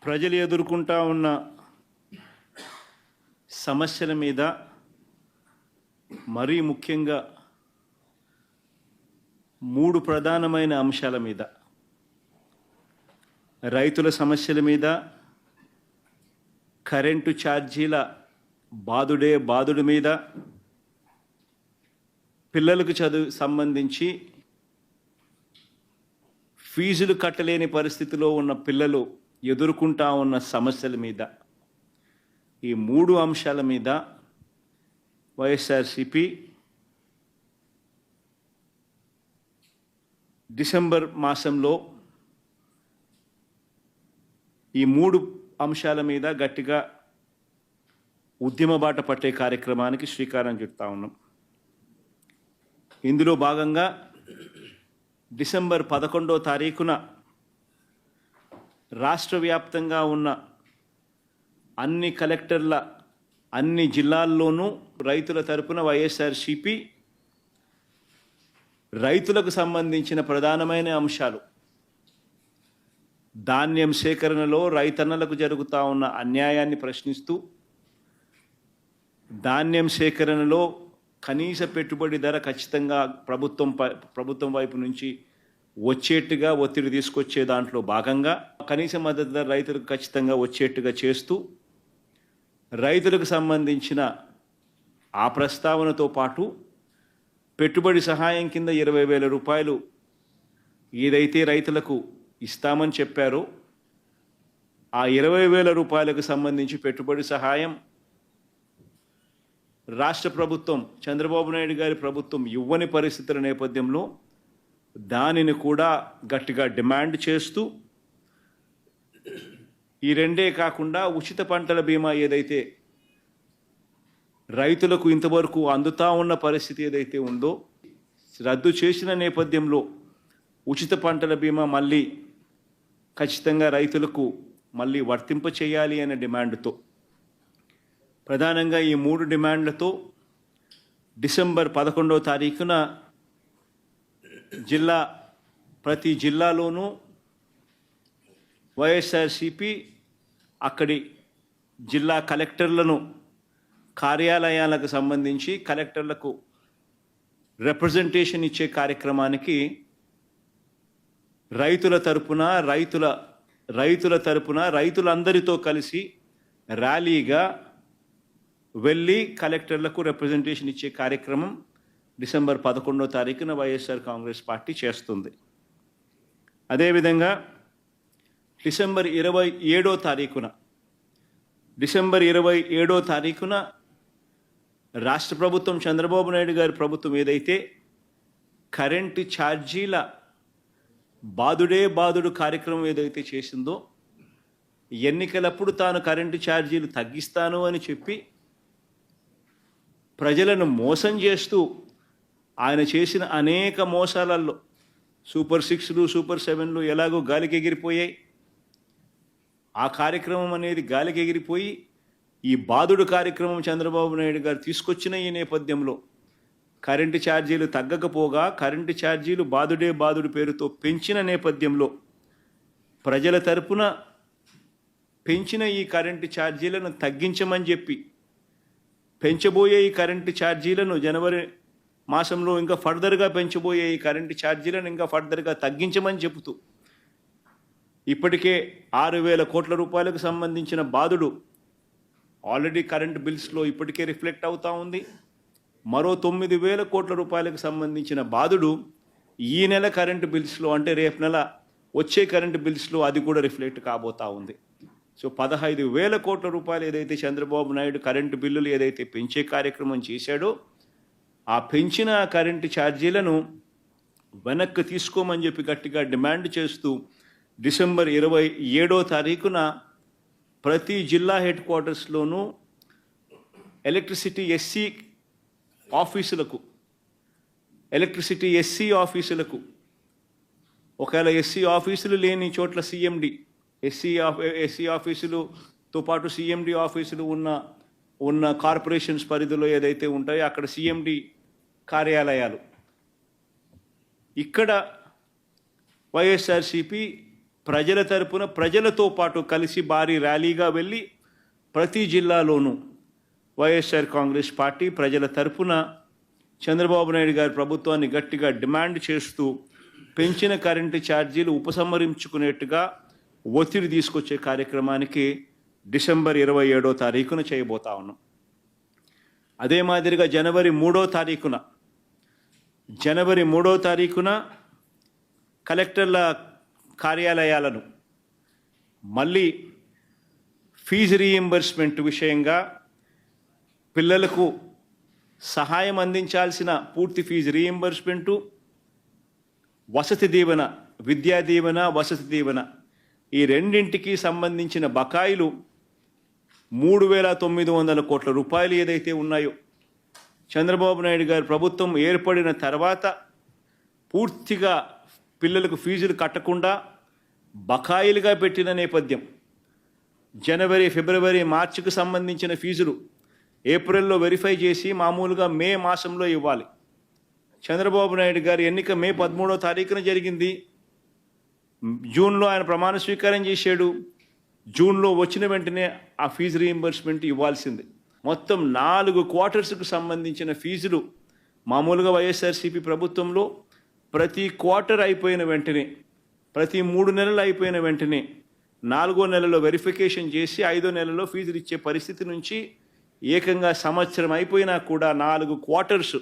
ప్రజలు ఎదుర్కొంటా ఉన్న సమస్యల మీద మరీ ముఖ్యంగా 3 ప్రధానమైన అంశాల మీద, రైతుల సమస్యల మీద, కరెంటు ఛార్జీల బాదుడు మీద, పిల్లలకు సంబంధించి ఫీజులు కట్టలేని పరిస్థితిలో ఉన్న పిల్లలు ఎదుర్కొంటా ఉన్న సమస్యల మీద, ఈ 3 అంశాల మీద వైఎస్ఆర్సీపీ డిసెంబర్ మాసంలో ఈ 3 అంశాల మీద గట్టిగా ఉద్యమ బాట పట్టే కార్యక్రమానికి శ్రీకారం చుడతా ఉన్నాం. ఇందులో భాగంగా డిసెంబర్ 11వ తారీఖున రాష్ట్ర వ్యాప్తంగా ఉన్న అన్ని కలెక్టర్ల అన్ని జిల్లాల్లోనూ రైతుల తరపున వైఎస్ఆర్సీపీ రైతులకు సంబంధించిన ప్రధానమైన అంశాలు, ధాన్యం సేకరణలో రైతన్నలకు జరుగుతూ ఉన్న అన్యాయాన్ని ప్రశ్నిస్తూ, ధాన్యం సేకరణలో కనీస పెట్టుబడి ధర ఖచ్చితంగా ప్రభుత్వం వైపు నుంచి వచ్చేట్టుగా ఒత్తిడి తీసుకొచ్చే దాంట్లో భాగంగా కనీస మద్దతు ధర రైతులకు ఖచ్చితంగా వచ్చేట్టుగా చేస్తూ, రైతులకు సంబంధించిన ఆ ప్రస్తావనతో పాటు పెట్టుబడి సహాయం కింద 20,000 రూపాయలు ఏదైతే రైతులకు ఇస్తామని చెప్పారో ఆ 20,000 రూపాయలకు సంబంధించి పెట్టుబడి సహాయం రాష్ట్ర ప్రభుత్వం, చంద్రబాబు నాయుడు గారి ప్రభుత్వం ఇవ్వని పరిస్థితుల నేపథ్యంలో దానిని కూడా గట్టిగా డిమాండ్ చేస్తూ, ఈ రెండే కాకుండా ఉచిత పంటల బీమా ఏదైతే రైతులకు ఇంతవరకు అందుతా ఉన్న పరిస్థితి ఏదైతే ఉందో రద్దు చేసిన నేపథ్యంలో ఉచిత పంటల బీమా మళ్ళీ ఖచ్చితంగా రైతులకు మళ్ళీ వర్తింప చేయాలి అనే డిమాండ్తో, ప్రధానంగా ఈ 3 డిమాండ్లతో డిసెంబర్ 11వ తారీఖున ప్రతి జిల్లాలోనూ వైఎస్ఆర్సీపీ అక్కడి జిల్లా కలెక్టర్లను కార్యాలయాలకు సంబంధించి కలెక్టర్లకు రిప్రజెంటేషన్ ఇచ్చే కార్యక్రమానికి రైతులందరితో కలిసి ర్యాలీగా వెళ్ళి కలెక్టర్లకు రిప్రజెంటేషన్ ఇచ్చే కార్యక్రమం డిసెంబర్ 11వ తారీఖున వైఎస్ఆర్ కాంగ్రెస్ పార్టీ చేస్తుంది. అదేవిధంగా డిసెంబర్ 27వ తారీఖున రాష్ట్ర ప్రభుత్వం, చంద్రబాబు నాయుడు గారి ప్రభుత్వం ఏదైతే కరెంటు ఛార్జీల బాదుడు కార్యక్రమం ఏదైతే చేసిందో, ఎన్నికలప్పుడు తాను కరెంటు ఛార్జీలు తగ్గిస్తాను అని చెప్పి ప్రజలను మోసం చేస్తూ ఆయన చేసిన అనేక మోసాలలో సూపర్ 6లు, సూపర్ 7లు ఎలాగో గాలికి ఎగిరిపోయాయి. ఆ కార్యక్రమం అనేది గాలికి ఎగిరిపోయి ఈ బాదుడు కార్యక్రమం చంద్రబాబు నాయుడు గారు తీసుకొచ్చిన ఈ నేపథ్యంలో కరెంటు ఛార్జీలు తగ్గకపోగా కరెంటు ఛార్జీలు బాదుడు పేరుతో పెంచిన నేపథ్యంలో ప్రజల తరపున పెంచిన ఈ కరెంటు ఛార్జీలను తగ్గించమని చెప్పి, పెంచబోయే ఈ కరెంటు ఛార్జీలను జనవరి మాసంలో ఇంకా ఫర్దర్గా పెంచబోయే ఈ కరెంటు ఛార్జీలను ఇంకా ఫర్దర్గా తగ్గించమని చెబుతూ ఇప్పటికే 6,000 కోట్ల రూపాయలకు సంబంధించిన బాదుడు ఆల్రెడీ కరెంటు బిల్స్లో ఇప్పటికే రిఫ్లెక్ట్ అవుతూ ఉంది. మరో 9,000 కోట్ల రూపాయలకు సంబంధించిన బాదుడు ఈ నెల కరెంటు బిల్స్లో, అంటే రేపు నెల వచ్చే కరెంటు బిల్స్లో అది కూడా రిఫ్లెక్ట్ కాబోతూ ఉంది. సో 15,000 కోట్ల రూపాయలు ఏదైతే చంద్రబాబు నాయుడు కరెంటు బిల్లులు ఏదైతే పెంచే కార్యక్రమం చేశాడో ఆ పెంచిన కరెంటు ఛార్జీలను వెనక్కి తీసుకోమని చెప్పి గట్టిగా డిమాండ్ చేస్తూ డిసెంబర్ 27వ తారీఖున ప్రతి జిల్లా హెడ్ క్వార్టర్స్లోనూ ఎలక్ట్రిసిటీ ఎస్సీ ఆఫీసులకు ఒకవేళ ఎస్సీ ఆఫీసులు లేని చోట్ల సిఎండి, ఎస్సీ ఆఫీసులతో పాటు సిఎండి ఆఫీసులు ఉన్న కార్పొరేషన్స్ పరిధిలో ఏదైతే ఉంటాయో అక్కడ సిఎండి కార్యాలయాలు, ఇక్కడ వైఎస్ఆర్సీపీ ప్రజల తరపున ప్రజలతో పాటు కలిసి భారీ ర్యాలీగా వెళ్ళి ప్రతి జిల్లాలోనూ వైఎస్ఆర్ కాంగ్రెస్ పార్టీ ప్రజల తరపున చంద్రబాబు నాయుడు గారి ప్రభుత్వాన్ని గట్టిగా డిమాండ్ చేస్తూ పెంచిన కరెంటు ఛార్జీలు ఉపసంహరించుకునేట్టుగా ఒత్తిడి తీసుకొచ్చే కార్యక్రమానికి డిసెంబర్ 27వ తారీఖున చేయబోతా ఉన్నాం. అదే మాదిరిగా జనవరి 3వ తారీఖున కలెక్టర్ల కార్యాలయాలను మళ్ళీ ఫీజు రీయింబర్స్మెంట్ విషయంగా పిల్లలకు సహాయం అందించాల్సిన పూర్తి ఫీజు రీయింబర్స్మెంటు, వసతి దీవెన, విద్యా దీవెన, వసతి దీవెన ఈ రెండింటికి సంబంధించిన బకాయిలు 3,900 కోట్ల రూపాయలు ఏదైతే ఉన్నాయో చంద్రబాబు నాయుడు గారి ప్రభుత్వం ఏర్పడిన తర్వాత పూర్తిగా పిల్లలకు ఫీజులు కట్టకుండా బకాయిలుగా పెట్టిన నేపథ్యం. జనవరి, ఫిబ్రవరి, మార్చికి సంబంధించిన ఫీజులు ఏప్రిల్లో వెరిఫై చేసి మామూలుగా మే మాసంలో ఇవ్వాలి. చంద్రబాబు నాయుడు గారి ఎన్నిక మే 13వ తారీఖున జరిగింది. జూన్లో ఆయన ప్రమాణ స్వీకారం చేశాడు. జూన్లో వచ్చిన వెంటనే ఆ ఫీజు రీయింబర్స్మెంట్ ఇవ్వాల్సింది. మొత్తం 4 క్వార్టర్స్కు సంబంధించిన ఫీజులు మామూలుగా వైఎస్ఆర్సీపీ ప్రభుత్వంలో ప్రతి క్వార్టర్ అయిపోయిన వెంటనే, ప్రతి 3 నెలలు అయిపోయిన వెంటనే 4వ నెలలో వెరిఫికేషన్ చేసి 5వ నెలలో ఫీజులు ఇచ్చే పరిస్థితి నుంచి ఏకంగా సంవత్సరం అయిపోయినా కూడా 4 క్వార్టర్స్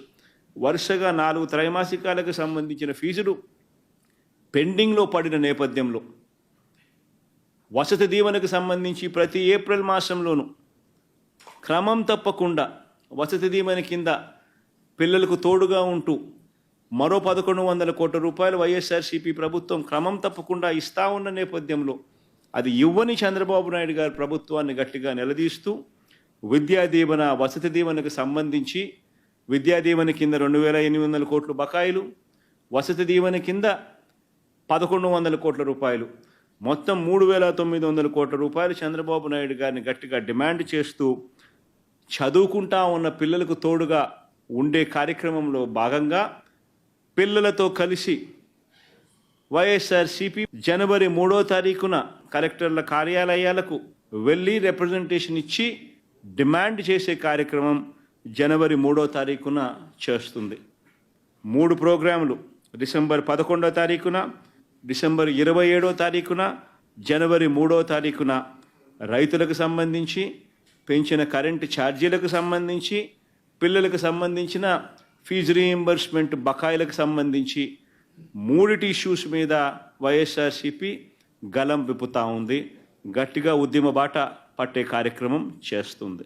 వరుసగా 4 త్రైమాసికాలకు సంబంధించిన ఫీజులు పెండింగ్లో పడిన నేపథ్యంలో వసతి దీవెనకు సంబంధించి ప్రతి ఏప్రిల్ మాసంలోనూ క్రమం తప్పకుండా వసతి దీవెన కింద పిల్లలకు తోడుగా ఉంటూ మరో 1,100 కోట్ల రూపాయలు వైఎస్ఆర్సీపీ ప్రభుత్వం క్రమం తప్పకుండా ఇస్తా ఉన్న నేపథ్యంలో అది ఇవ్వని చంద్రబాబు నాయుడు గారి ప్రభుత్వాన్ని గట్టిగా నిలదీస్తూ విద్యా దీవెన, వసతి దీవెనకు సంబంధించి విద్యా దీవెన కింద 2,800 కోట్ల బకాయిలు, వసతి దీవెన కింద 1,100 కోట్ల రూపాయలు, మొత్తం 3,900 కోట్ల రూపాయలు చంద్రబాబు నాయుడు గారిని గట్టిగా డిమాండ్ చేస్తూ చదువుకుంటా ఉన్న పిల్లలకు తోడుగా ఉండే కార్యక్రమంలో భాగంగా పిల్లలతో కలిసి వైఎస్ఆర్సీపీ జనవరి 3వ తారీఖున కలెక్టర్ల కార్యాలయాలకు వెళ్ళి రిప్రజెంటేషన్ ఇచ్చి డిమాండ్ చేసే కార్యక్రమం జనవరి 3వ తారీఖున చేస్తుంది. 3 ప్రోగ్రాములు డిసెంబర్ 11వ తారీఖున, డిసెంబర్ 27వ తారీఖున, జనవరి 3వ తారీఖున రైతులకు సంబంధించి, పెంచిన కరెంటు ఛార్జీలకు సంబంధించి, పిల్లలకు సంబంధించిన ఫీజు రీయింబర్స్మెంట్ బకాయిలకు సంబంధించి 3 ఇష్యూస్ మీద వైఎస్ఆర్సీపీ గలం విప్పుతా ఉంది. గట్టిగా ఉద్యమ బాట పట్టే కార్యక్రమం చేస్తుంది.